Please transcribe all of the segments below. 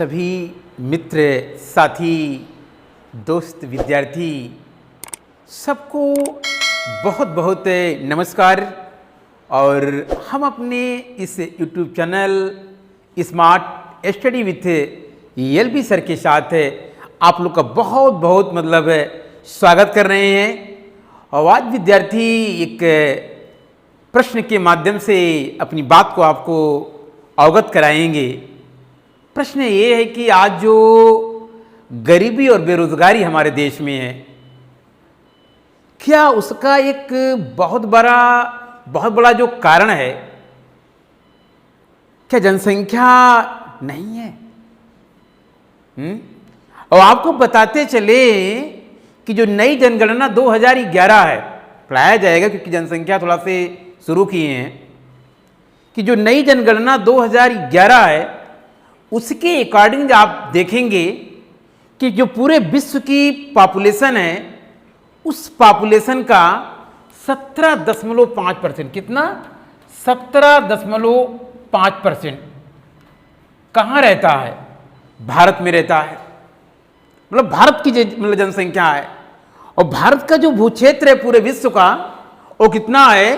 सभी मित्र, साथी, दोस्त, विद्यार्थी सबको बहुत बहुत नमस्कार। और हम अपने इस YouTube channel smart study with LB sir के साथ आप लोग का बहुत बहुत स्वागत कर रहे हैं। और आज विद्यार्थी एक प्रश्न के माध्यम से अपनी बात को आपको अवगत कराएंगे। प्रश्न ये है कि आज जो गरीबी और बेरोजगारी हमारे देश में है, क्या उसका एक बहुत बड़ा जो कारण है, क्या जनसंख्या नहीं है? और आपको बताते चले कि जो नई जनगणना 2011 है, पढ़ाया जाएगा क्योंकि जनसंख्या थोड़ा से शुरू किए हैं, कि जो नई जनगणना 2011 है उसके अकॉर्डिंग आप देखेंगे कि जो पूरे विश्व की पॉपुलेशन है उस पॉपुलेशन का 17.5%, कितना 17.5% कहाँ रहता है? भारत में रहता है। भारत की जनसंख्या है। और भारत का जो भूक्षेत्र है पूरे विश्व का वो कितना है?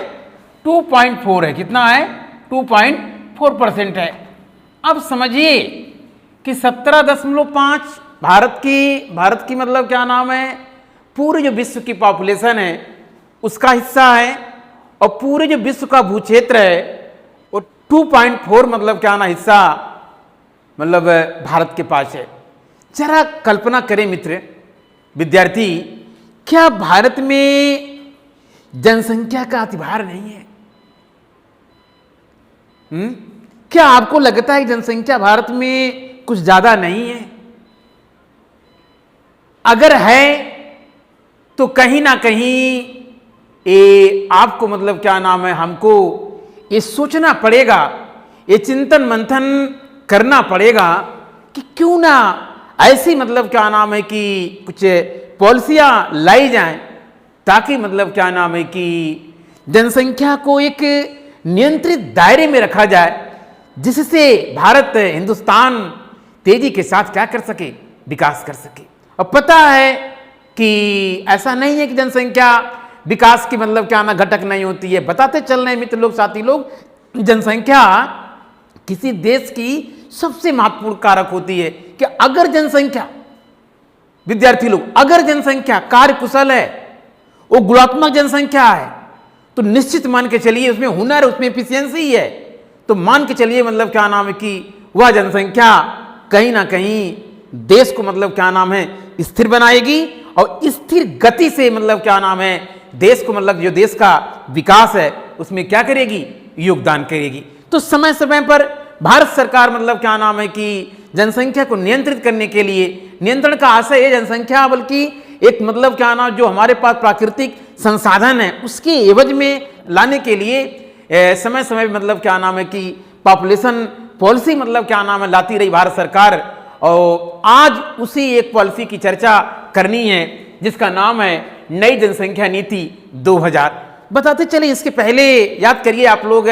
2.4 है। कितना है? 2.4% है। अब समझिए कि 17.5 भारत की क्या नाम है, पूरे जो विश्व की पॉपुलेशन है उसका हिस्सा है। और पूरे जो विश्व का भूक्षेत्र है वो 2.4 क्या ना हिस्सा भारत के पास है। जरा कल्पना करें मित्र, विद्यार्थी, क्या भारत में जनसंख्या का अतिभार नहीं है? क्या आपको लगता है जनसंख्या भारत में कुछ ज्यादा नहीं है? अगर है तो कहीं ना कहीं ये आपको क्या नाम है, हमको ये सोचना पड़ेगा, ये चिंतन मंथन करना पड़ेगा कि क्यों ना ऐसी क्या नाम है कि कुछ पॉलिसियां लाई जाएं ताकि क्या नाम है कि जनसंख्या को एक नियंत्रित दायरे में रखा जाए, जिससे भारत, हिंदुस्तान तेजी के साथ क्या कर सके, विकास कर सके। और पता है कि ऐसा नहीं है कि जनसंख्या विकास की क्या ना घटक नहीं होती है। बताते चल रहे मित्र लोग, साथी लोग, जनसंख्या किसी देश की सबसे महत्वपूर्ण कारक होती है। कि अगर जनसंख्या, विद्यार्थी लोग, अगर जनसंख्या कार्यकुशल है, वो गुणात्मक जनसंख्या है, तो निश्चित मान के चलिए उसमें हुनर, उसमें एफिशिएंसी है, तो मान के चलिए क्या नाम है कि वह जनसंख्या कहीं ना कहीं देश को क्या नाम है स्थिर बनाएगी। और स्थिर गति से क्या नाम है देश को जो देश का विकास है उसमें क्या करेगी, योगदान करेगी। तो समय समय पर भारत सरकार क्या नाम है कि जनसंख्या को नियंत्रित करने के लिए, नियंत्रण का आशय है जनसंख्या बल्कि एक क्या नाम जो हमारे पास प्राकृतिक संसाधन है उसके एवज में लाने के लिए समय समय क्या नाम है कि पॉपुलेशन पॉलिसी क्या नाम है लाती रही भारत सरकार। और आज उसी एक पॉलिसी की चर्चा करनी है जिसका नाम है नई जनसंख्या नीति 2000। बताते चले, इसके पहले याद करिए आप लोग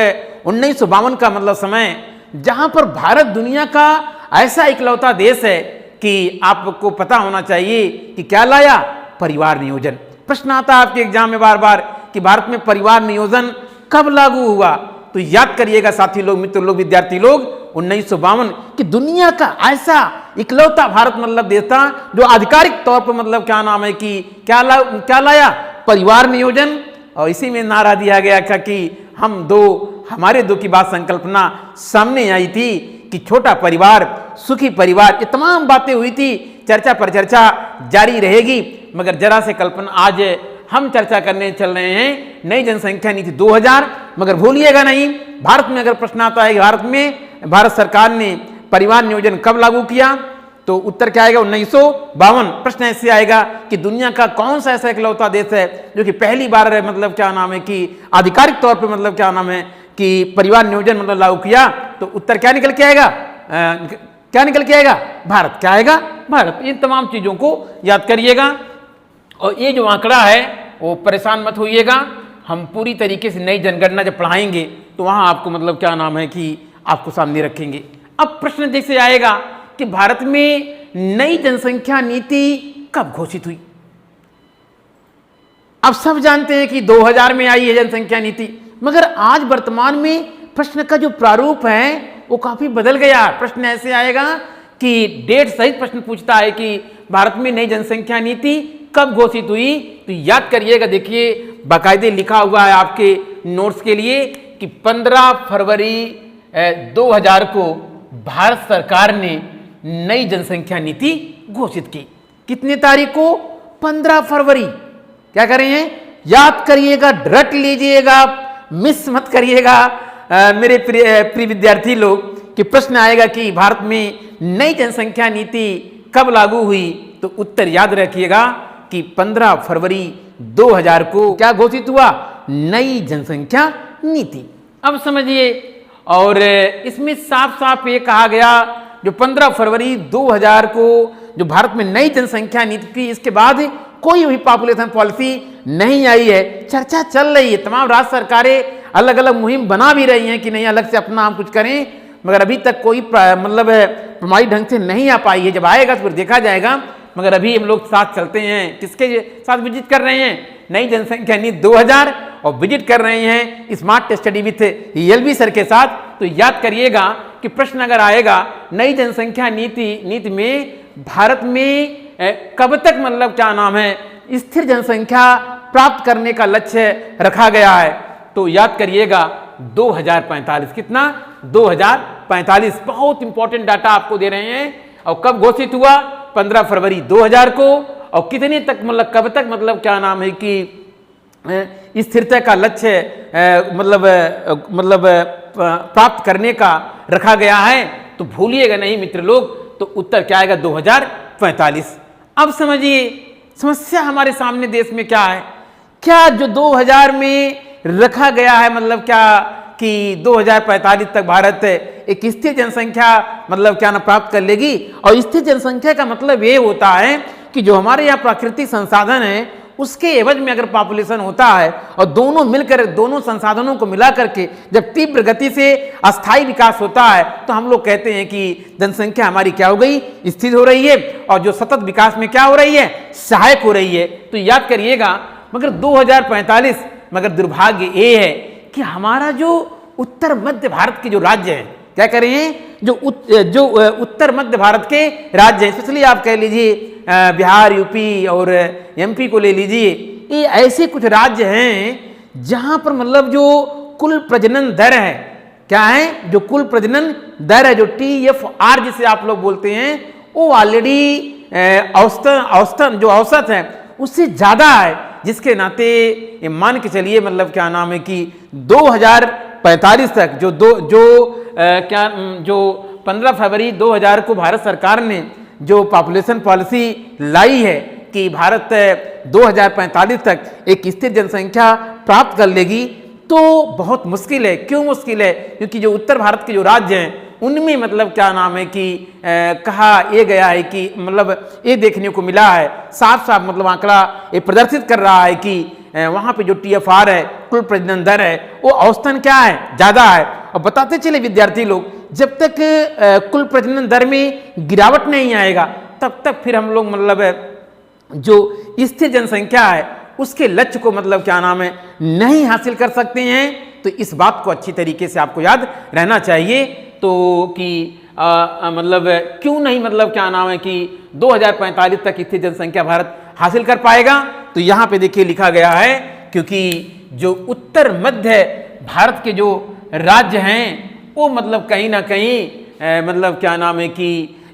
1952 का समय, जहां पर भारत दुनिया का ऐसा इकलौता देश है कि आपको पता होना चाहिए कि क्या लाया, परिवार नियोजन। प्रश्न आता है आपके एग्जाम में बार बार कि भारत में परिवार नियोजन कब लागू हुआ? तो याद करिएगा साथी लोग, मित्र लोग, विद्यार्थी लोग, 1952 कि दुनिया का ऐसा इकलौता भारत देश था जो आधिकारिक तौर पर क्या नाम है कि क्या लाया, परिवार नियोजन। और इसी में नारा दिया गया था कि हमारे दो की बात संकल्पना सामने आई थी कि छोटा परिवार, सुखी परिवार, ये तमाम बातें हुई थी। चर्चा पर चर्चा जारी रहेगी, मगर जरा से कल्पना आज हम चर्चा करने चल रहे हैं नई जनसंख्या नीति 2000। मगर भूलिएगा नहीं, भारत में अगर प्रश्न आता है कि भारत सरकार ने परिवार नियोजन कब लागू किया, तो उत्तर क्या आएगा, 1952। प्रश्न ऐसे आएगा कि दुनिया का कौन सा ऐसा इकलौता देश है जो कि पहली बार क्या नाम है कि आधिकारिक तौर पे क्या नाम है कि परिवार नियोजन लागू किया, तो उत्तर क्या निकल के आएगा, भारत। क्या आएगा? भारत। इन तमाम चीजों को याद करिएगा। और ये जो आंकड़ा है वो परेशान मत होइएगा, हम पूरी तरीके से नई जनगणना जब पढ़ाएंगे तो वहाँ आपको क्या नाम है कि आपको सामने रखेंगे। अब प्रश्न जैसे आएगा कि भारत में नई जनसंख्या नीति कब घोषित हुई। अब सब जानते हैं कि 2000 में आई है जनसंख्या नीति, मगर आज वर्तमान में प्रश्न का जो प्रारूप है वो काफी बदल गया। प्रश्न ऐसे आएगा कि डेट सहित प्रश्न पूछता है कि भारत में नई जनसंख्या नीति कब घोषित हुई। तो याद करिएगा, देखिए बाकायदे लिखा हुआ है आपके नोट्स के लिए कि 15 फरवरी 2000 को भारत सरकार ने नई जनसंख्या नीति घोषित की। कितने तारीख को? 15 फरवरी। क्या कर रहे हैं? याद करिएगा, रट लीजिएगा, मिस मत करिएगा मेरे प्रिय विद्यार्थी लोग कि प्रश्न आएगा कि भारत में नई जनसंख्या नीति कब लागू हुई। तो उत्तर याद रखिएगा कि 15 फरवरी 2000 को क्या घोषित हुआ? नई जनसंख्या नीति। अब समझिए, और इसमें साफ साफ ये कहा गया जो 15 फरवरी 2000 को जो भारत में नई जनसंख्या नीति थी, इसके बाद कोई भी पॉपुलेशन पॉलिसी नहीं आई है। चर्चा चल रही है, तमाम राज्य सरकारें अलग अलग मुहिम बना भी रही हैं कि नहीं अलग से अपना हम कुछ करें, मगर अभी तक कोई मतलब प्रमाणिक ढंग से नहीं आ पाई है। जब आएगा तो फिर देखा जाएगा, मगर अभी हम लोग साथ चलते हैं। किसके साथ विजिट कर रहे हैं? नई जनसंख्या नीति 2000, और विजिट कर रहे हैं smart study with ELB sir के साथ। तो याद करिएगा कि प्रश्न अगर आएगा नई जनसंख्या नीति में भारत में कब तक मतलब क्या नाम है स्थिर जनसंख्या प्राप्त करने का लक्ष्य रखा गया है, तो याद करिएगा 2045। कितना? 2045। बहुत इंपॉर्टेंट डाटा आपको दे रहे हैं। और कब घोषित हुआ? 15 फरवरी 2000 को। और कितने तक मतलब कब तक मतलब क्या नाम है कि स्थिरता का लक्ष्य मतलब प्राप्त करने का रखा गया है। तो भूलिएगा नहीं मित्र लोग, तो उत्तर क्या आएगा? 2045। अब समझिए समस्या हमारे सामने देश में क्या है। क्या जो 2000 में रखा गया है मतलब क्या कि 2045 तक भारत एक स्थिर जनसंख्या मतलब क्या ना प्राप्त कर लेगी। और स्थिर जनसंख्या का मतलब ये होता है कि जो हमारे यहाँ प्राकृतिक संसाधन है उसके एवज में अगर पॉपुलेशन होता है और दोनों मिलकर दोनों संसाधनों को मिला करके जब तीव्र गति से अस्थायी विकास होता है तो हम लोग कहते हैं कि जनसंख्या हमारी क्या हो गई? स्थिर हो रही है। और जो सतत विकास में क्या हो रही है? सहायक हो रही है। तो याद करिएगा, मगर 2045, मगर दुर्भाग्य ये है कि हमारा जो उत्तर मध्य भारत के जो राज्य है, क्या कर रहे हैं? जो उत्तर मध्य भारत के राज्य हैं, स्पेशली आप कह लीजिए बिहार, यूपी और MP को ले लीजिए, ये ऐसे कुछ राज्य हैं जहां पर मतलब जो कुल प्रजनन दर है, क्या है? जो कुल प्रजनन दर है, जो TFR जिसे आप लोग बोलते हैं, वो ऑलरेडी औसतन जो औसत है उससे ज्यादा है। जिसके नाते ये मान के चलिए मतलब क्या नाम है कि 2045 तक जो 15 फरवरी 2000 को भारत सरकार ने जो पॉपुलेशन पॉलिसी लाई है कि भारत 2045 तक एक स्थिर जनसंख्या प्राप्त कर लेगी, तो बहुत मुश्किल है। क्यों मुश्किल है? क्योंकि जो उत्तर भारत के जो राज्य हैं उनमें मतलब क्या नाम है कि कहा ये गया है कि मतलब ये देखने को मिला है साफ साफ मतलब आंकड़ा ये प्रदर्शित कर रहा है कि वहाँ पे जो TFR है, कुल प्रजनन दर है, वो औसतन क्या है? ज़्यादा है। और बताते चले विद्यार्थी लोग, जब तक कुल प्रजनन दर में गिरावट नहीं आएगा तब तक फिर हम लोग मतलब जो स्थिर जनसंख्या है उसके लक्ष्य को मतलब क्या नाम है नहीं हासिल कर सकते हैं। तो इस बात को अच्छी तरीके से आपको याद रहना चाहिए। तो कि मतलब क्यों नहीं मतलब क्या नाम है कि 2045 तक स्थिर जनसंख्या भारत हासिल कर पाएगा। तो यहाँ पे देखिए लिखा गया है क्योंकि जो उत्तर मध्य भारत के जो राज्य हैं वो मतलब कहीं ना कहीं मतलब क्या नाम है कि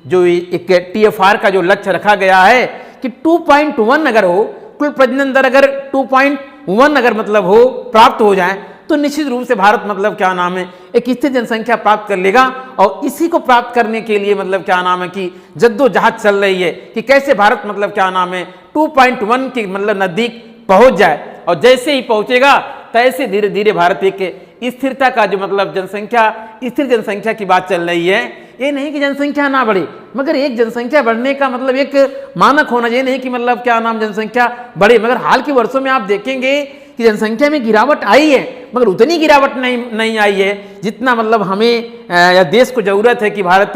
जो एक TFR का जो लक्ष्य रखा गया है कि 2.1 अगर हो, कुल प्रजनन दर अगर 2.1 अगर मतलब हो प्राप्त हो जाए तो निश्चित रूप से भारत मतलब क्या नाम है एक स्थिर जनसंख्या प्राप्त कर लेगा। और इसी को प्राप्त करने के लिए मतलब क्या नाम है कि जद्दोजहद चल रही है कि कैसे भारत मतलब क्या नाम है 2.1 के मतलब नजदीक पहुंच जाए। और जैसे ही पहुंचेगा तैसे धीरे धीरे भारत एक स्थिरता का जो मतलब जनसंख्या स्थिर जनसंख्या की बात चल रही है। ये नहीं कि जनसंख्या ना बढ़े, मगर एक जनसंख्या बढ़ने का मतलब एक मानक होना चाहिए, नहीं कि मतलब क्या नाम जनसंख्या बढ़े। मगर हाल के वर्षों में आप देखेंगे कि जनसंख्या में गिरावट आई है, मगर उतनी गिरावट नहीं आई है जितना मतलब हमें या देश को ज़रूरत है कि भारत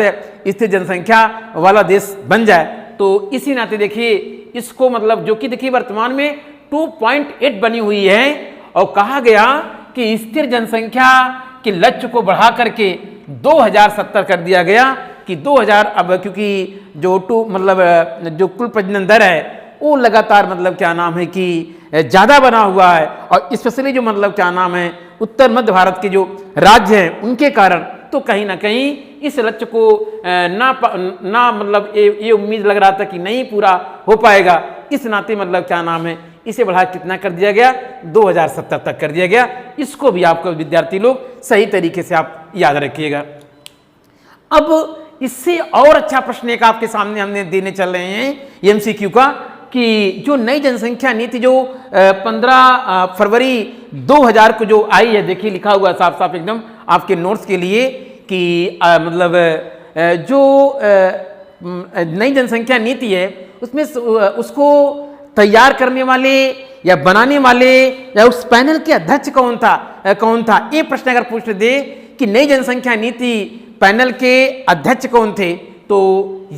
स्थिर जनसंख्या वाला देश बन जाए। तो इसी नाते देखिए इसको मतलब जो कि देखिए वर्तमान में 2.8 बनी हुई है और कहा गया कि स्थिर जनसंख्या के लक्ष्य को बढ़ा करके 2070 कर दिया गया कि 2000 अब क्योंकि जो जो कुल प्रजनन दर है वो लगातार मतलब क्या नाम है कि ज़्यादा बना हुआ है और स्पेशली जो मतलब क्या नाम है उत्तर मध्य भारत के जो राज्य हैं उनके कारण तो कहीं ना कहीं इस लक्ष्य को ना मतलब ये उम्मीद लग रहा था कि नहीं पूरा हो पाएगा। इस नाते मतलब क्या नाम है इसे बढ़ा कितना कर दिया गया 2070 तक कर दिया गया। इसको भी आपको विद्यार्थी लोग सही तरीके से आप याद रखिएगा। अब इससे और अच्छा प्रश्न एक आपके सामने हमने देने चल रहे हैं एमसीक्यू का कि जो नई जनसंख्या नीति जो 15 फरवरी 2000 को जो आई है, देखिए लिखा हुआ साफ साफ एकदम आपके नोट्स के लिए कि मतलब जो नई जनसंख्या नीति है उसमें उसको तैयार करने वाले या बनाने वाले या उस पैनल के अध्यक्ष कौन था ये प्रश्न अगर पूछ दे कि नई जनसंख्या नीति पैनल के अध्यक्ष कौन थे तो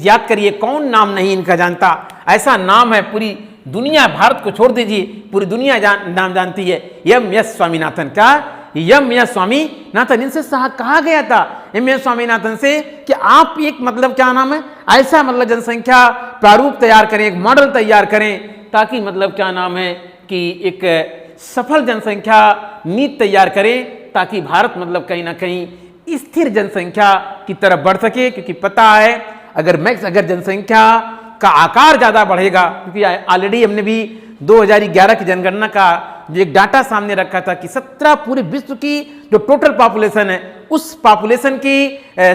याद करिए कौन नाम नहीं इनका जानता। ऐसा नाम है पूरी दुनिया, भारत को छोड़ दीजिए पूरी दुनिया नाम जानती है, एम.एस. स्वामीनाथन का एम.एस. स्वामीनाथन। इनसे कहा गया था एम.एस. स्वामीनाथन से कि आप एक मतलब क्या नाम है ऐसा मतलब जनसंख्या प्रारूप तैयार करें, एक मॉडल तैयार करें ताकि मतलब क्या नाम है कि एक सफल जनसंख्या नीति तैयार करें ताकि भारत मतलब कहीं ना कहीं स्थिर जनसंख्या की तरफ बढ़ सके। क्योंकि पता है अगर जनसंख्या का आकार ज़्यादा बढ़ेगा, क्योंकि ऑलरेडी हमने भी 2011 की जनगणना का जो एक डाटा सामने रखा था कि 17 पूरे विश्व की जो टोटल पॉपुलेशन है उस पॉपुलेशन की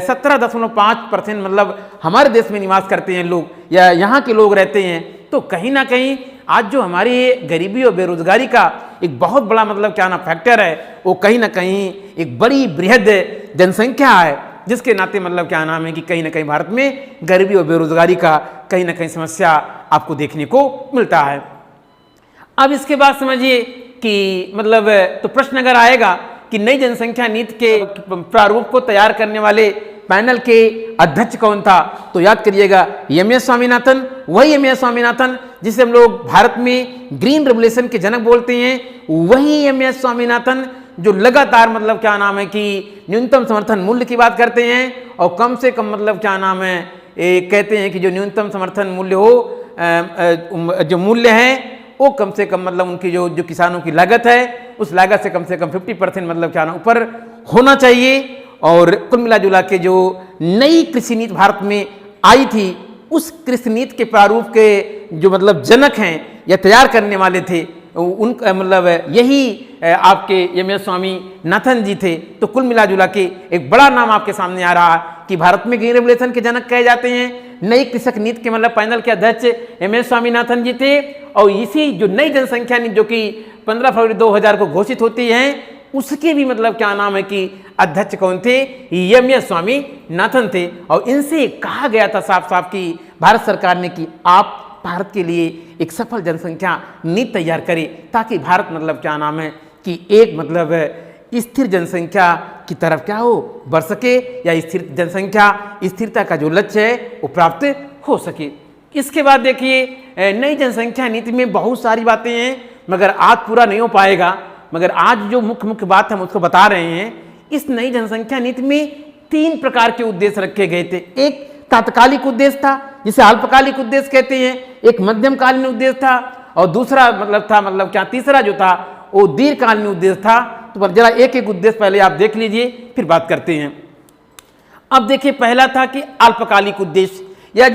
17.5% मतलब हमारे देश में निवास करते हैं लोग या यहाँ के लोग रहते हैं। तो कहीं ना कहीं आज जो हमारी गरीबी और बेरोजगारी का एक बहुत बड़ा मतलब क्या ना फैक्टर है वो कहीं ना कहीं एक बड़ी बृहद जनसंख्या है, जिसके नाते मतलब क्या नाम है कि कहीं ना कहीं भारत में गरीबी और बेरोजगारी का कहीं ना कहीं समस्या आपको देखने को मिलता है। अब इसके बाद समझिए कि मतलब तो प्रश्न अगर आएगा कि नई जनसंख्या नीति के प्रारूप को तैयार करने वाले पैनल के अध्यक्ष कौन था तो याद करिएगा एम.एस. स्वामीनाथन। वही एम.एस. स्वामीनाथन जिसे हम लोग भारत में ग्रीन रेवोल्यूशन के जनक बोलते हैं, वही एम.एस. स्वामीनाथन जो लगातार मतलब क्या नाम है कि न्यूनतम समर्थन मूल्य की बात करते हैं और कम से कम मतलब क्या नाम है कहते हैं कि जो न्यूनतम समर्थन मूल्य हो जो मूल्य है वो कम से कम मतलब उनकी जो किसानों की लागत है उस लागत से कम 50% मतलब क्या ना ऊपर होना चाहिए। और कुल मिला जुला के जो नई कृषि नीति भारत में आई थी उस कृषि नीति के प्रारूप के जो मतलब जनक हैं या तैयार करने वाले थे उनका मतलब यही आपके एम.एस. स्वामीनाथन जी थे। तो कुल मिला जुला के एक बड़ा नाम आपके सामने आ रहा है कि भारत में ग्रीन रेवोल्यूशन के जनक कहे जाते हैं, नई कृषक नीति के मतलब पैनल के अध्यक्ष एम.एस. स्वामीनाथन जी थे। और इसी जो नई जनसंख्या नीति जो कि 15 फरवरी 2000 को घोषित होती है उसके भी मतलब क्या नाम है कि अध्यक्ष कौन थे, एम.एस. स्वामीनाथन थे। और इनसे कहा गया था साफ साफ कि भारत सरकार ने कि आप भारत के लिए एक सफल जनसंख्या नीति तैयार करें ताकि भारत मतलब क्या नाम है कि एक मतलब स्थिर जनसंख्या की तरफ क्या हो बढ़ सके या स्थिर जनसंख्या स्थिरता का जो लक्ष्य है वो प्राप्त हो सके। इसके बाद देखिए नई जनसंख्या नीति में बहुत सारी बातें हैं मगर आज पूरा नहीं हो पाएगा, मगर आज जो मुख्य बात हम उसको बता रहे हैं। इस नई जनसंख्या नीति में 3 प्रकार के उद्देश्य रखे गए थे। एक तात्कालिक उद्देश्य था जिसे अल्पकालिक उद्देश्य कहते हैं, एक मध्यमकालीन उद्देश्य था और दूसरा मतलब क्या तीसरा जो था वो दीर्घकालीन उद्देश्य था। तो जरा एक एक उद्देश्य पहले आप देख लीजिए फिर बात करते हैं। अब देखिए पहला था कि अल्पकालिक उद्देश्य या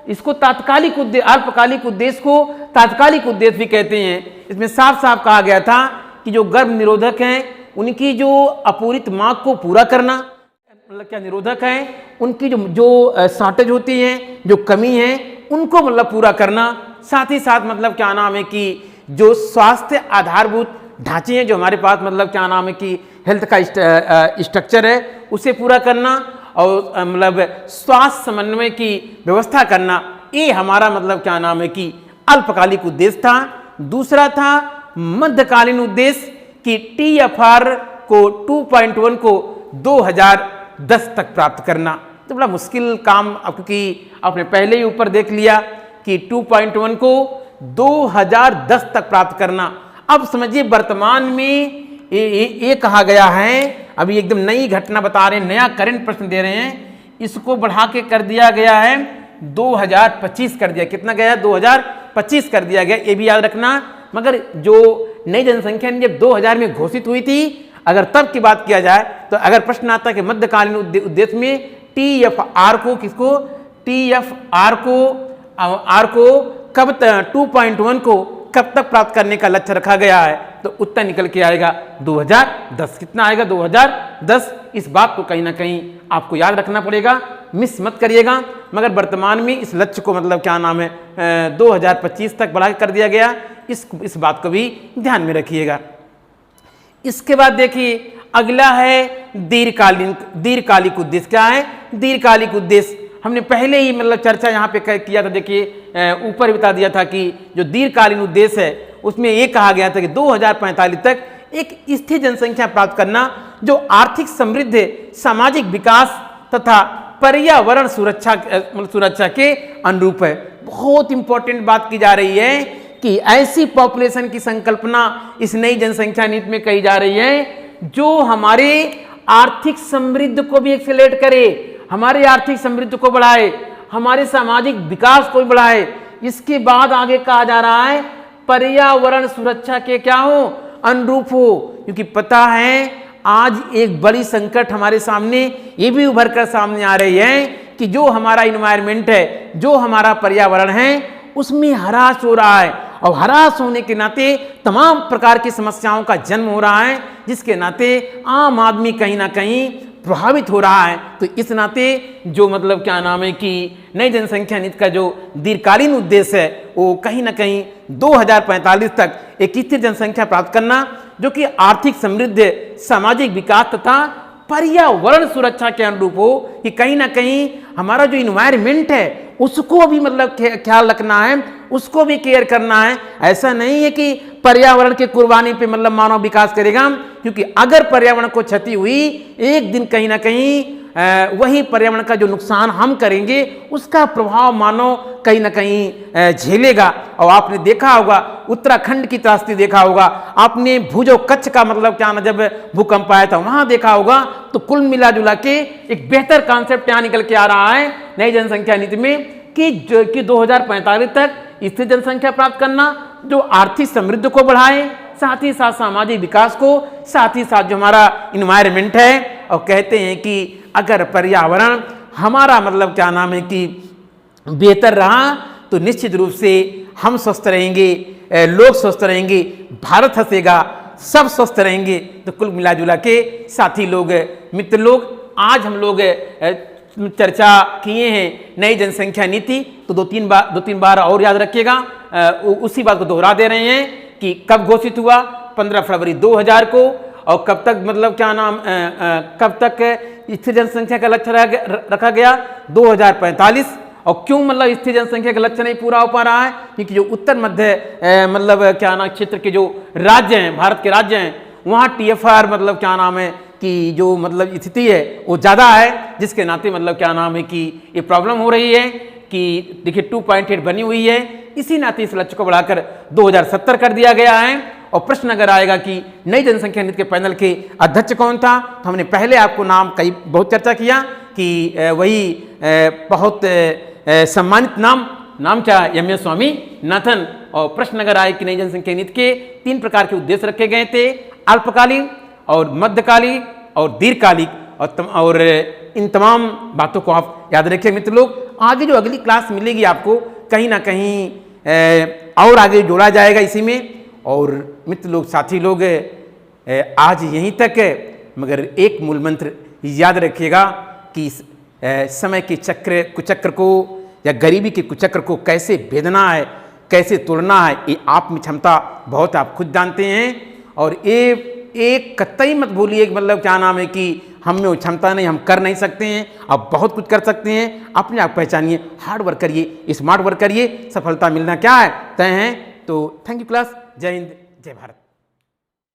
इसको तात्कालिक उद्देश्य अल्पकालिक उद्देश्य को तात्कालिक उद्देश्य भी कहते हैं। इसमें साफ साफ कहा गया था कि जो गर्भ निरोधक हैं उनकी जो अपूरित मांग को पूरा करना, मतलब क्या निरोधक है उनकी जो शॉर्टेज होती है जो कमी है उनको मतलब पूरा करना। साथ ही साथ मतलब क्या नाम है कि जो स्वास्थ्य आधारभूत ढांचे हैं जो हमारे पास मतलब क्या नाम है कि हेल्थ का स्ट्रक्चर है उसे पूरा करना और मतलब स्वास्थ्य समन्वय की व्यवस्था करना, ये हमारा मतलब क्या नाम है कि अल्पकालिक उद्देश्य था। दूसरा था मध्यकालीन उद्देश्य कि TFR को 2.1 को 2010 तक प्राप्त करना। तो बड़ा मुश्किल काम, क्योंकि आपने पहले ही ऊपर देख लिया कि 2.1 को 2010 तक प्राप्त करना। अब समझिए वर्तमान में ये कहा गया है, अभी एकदम नई घटना बता रहे हैं, नया करंट प्रश्न दे रहे हैं, इसको बढ़ा के कर दिया गया है 2025 कर दिया। कितना गया? 2025 कर दिया गया, ये भी याद रखना। मगर जो नई जनसंख्या जब 2000 में घोषित हुई थी, अगर तब की बात किया जाए तो अगर प्रश्न आता है कि मध्यकालीन उद्देश्य में TFR को, किसको? TFR को कब 2.1 को कब तक प्राप्त करने का लक्ष्य रखा गया है, तो उत्तर निकल के आएगा 2010। कितना आएगा? 2010। इस बात को कहीं ना कहीं आपको याद रखना पड़ेगा, मिस मत करिएगा। मगर वर्तमान में इस लक्ष्य को मतलब क्या नाम है 2025 तक बढ़ा कर दिया गया, इस बात को भी ध्यान में रखिएगा। इसके बाद देखिए अगला है दीर्घकालिक उद्देश्य। क्या है दीर्घकालिक उद्देश्य? हमने पहले ही मतलब चर्चा यहाँ पे किया था। देखिए ऊपर बता दिया था कि जो दीर्घकालीन उद्देश्य है उसमें ये कहा गया था कि 2045 तक एक स्थिर जनसंख्या प्राप्त करना जो आर्थिक समृद्धि, सामाजिक विकास तथा पर्यावरण सुरक्षा के अनुरूप है। बहुत इंपॉर्टेंट बात की जा रही है कि ऐसी पॉपुलेशन की संकल्पना इस नई जनसंख्या नीति में कही जा रही है जो हमारे आर्थिक समृद्धि को भी एक्सेलरेट करे, हमारे आर्थिक समृद्धि को बढ़ाए, हमारे सामाजिक विकास को भी बढ़ाए। इसके बाद आगे कहा जा रहा है पर्यावरण सुरक्षा के क्या हो? अनुरूप हो। क्योंकि पता है आज एक बड़ी संकट हमारे सामने ये भी उभर कर सामने आ रही है कि जो हमारा इन्वायरमेंट है, जो हमारा पर्यावरण है, उसमें ह्रास हो रहा है। और ह्रास होने के नाते तमाम प्रकार की समस्याओं का जन्म हो रहा है, जिसके नाते आम आदमी कहीं ना कहीं प्रभावित हो रहा है। तो इस नाते जो मतलब क्या नाम है कि नई जनसंख्या नीति का जो दीर्घकालीन उद्देश्य है वो कहीं ना कहीं 2045 तक एक स्थिर जनसंख्या प्राप्त करना जो कि आर्थिक समृद्धि, सामाजिक विकास तथा पर्यावरण सुरक्षा के अनुरूप हो, कि कहीं ना कहीं हमारा जो इन्वायरमेंट है उसको भी मतलब ख्याल रखना है, उसको भी केयर करना है। ऐसा नहीं है कि पर्यावरण के कुर्बानी पे मतलब मानव विकास करेगा, क्योंकि अगर पर्यावरण को क्षति हुई एक दिन कहीं ना कहीं वही पर्यावरण का जो नुकसान हम करेंगे उसका प्रभाव मानव कहीं ना कहीं झेलेगा। और आपने देखा होगा उत्तराखंड की त्रासदी देखा होगा, आपने भुजो कच्छ का मतलब क्या ना जब भूकंप आया था वहां देखा होगा। तो कुल मिला जुला के एक बेहतर कॉन्सेप्ट यहाँ निकल के आ रहा है नई जनसंख्या नीति में कि 2045 तक स्थिर जनसंख्या प्राप्त करना जो आर्थिक समृद्धि को बढ़ाए, साथ ही साथ सामाजिक विकास को, साथ ही साथ जो हमारा इन्वायरमेंट है। और कहते हैं कि अगर पर्यावरण हमारा मतलब क्या नाम है कि बेहतर रहा तो निश्चित रूप से हम स्वस्थ रहेंगे, लोग स्वस्थ रहेंगे, भारत हंसेगा, सब स्वस्थ रहेंगे। तो कुल मिला जुला के साथी लोग, मित्र लोग, आज हम लोग चर्चा किए हैं नई जनसंख्या नीति। तो दो तीन बार और याद रखिएगा, उसी बात को दोहरा दे रहे हैं कि कब घोषित हुआ 15 फरवरी 2000 को, और कब तक मतलब क्या नाम कब तक स्थिर जनसंख्या का लक्ष्य रखा गया 2045। और क्यों मतलब स्थिर जनसंख्या का लक्ष्य नहीं पूरा हो पा रहा है? क्योंकि जो उत्तर मध्य मतलब क्या नाम क्षेत्र के जो राज्य हैं, भारत के राज्य हैं, वहाँ TFR मतलब क्या नाम है कि जो मतलब स्थिति है वो ज़्यादा है, जिसके नाते मतलब क्या नाम है कि ये प्रॉब्लम हो रही है कि देखिए 2.8 बनी हुई है। इसी नाते इस लक्ष्य को बढ़ाकर 2070 कर दिया गया है। और प्रश्न अगर आएगा कि नई जनसंख्या नीति के पैनल के अध्यक्ष कौन था, तो हमने पहले आपको नाम बहुत चर्चा किया कि वही बहुत सम्मानित नाम क्या, MS स्वामीनाथन। और प्रश्न अगर आए कि नई जनसंख्या नीति के 3 प्रकार के उद्देश्य रखे गए थे, अल्पकालिक और मध्यकालिक और दीर्घकालिक, और इन तमाम बातों को आप याद रखिए मित्र लोग। आगे जो अगली क्लास मिलेगी आपको कहीं ना कहीं और आगे जोड़ा जाएगा इसी में। और मित्र लोग, साथी लोग, आज यहीं तक है, मगर एक मूल मंत्र याद रखिएगा कि समय के कुचक्र को या गरीबी के कुचक्र को कैसे भेदना है, कैसे तोड़ना है, ये आप में क्षमता बहुत आप खुद जानते हैं। और ये एक कतई मत भूलिए मतलब क्या नाम है कि हम में वो क्षमता नहीं, हम कर नहीं सकते हैं। आप बहुत कुछ कर सकते हैं, अपने आप पहचानिए, हार्ड वर्क करिए, स्मार्ट वर्क करिए, सफलता मिलना क्या है तय है। तो थैंक यू क्लास, जय हिंद, जय भारत।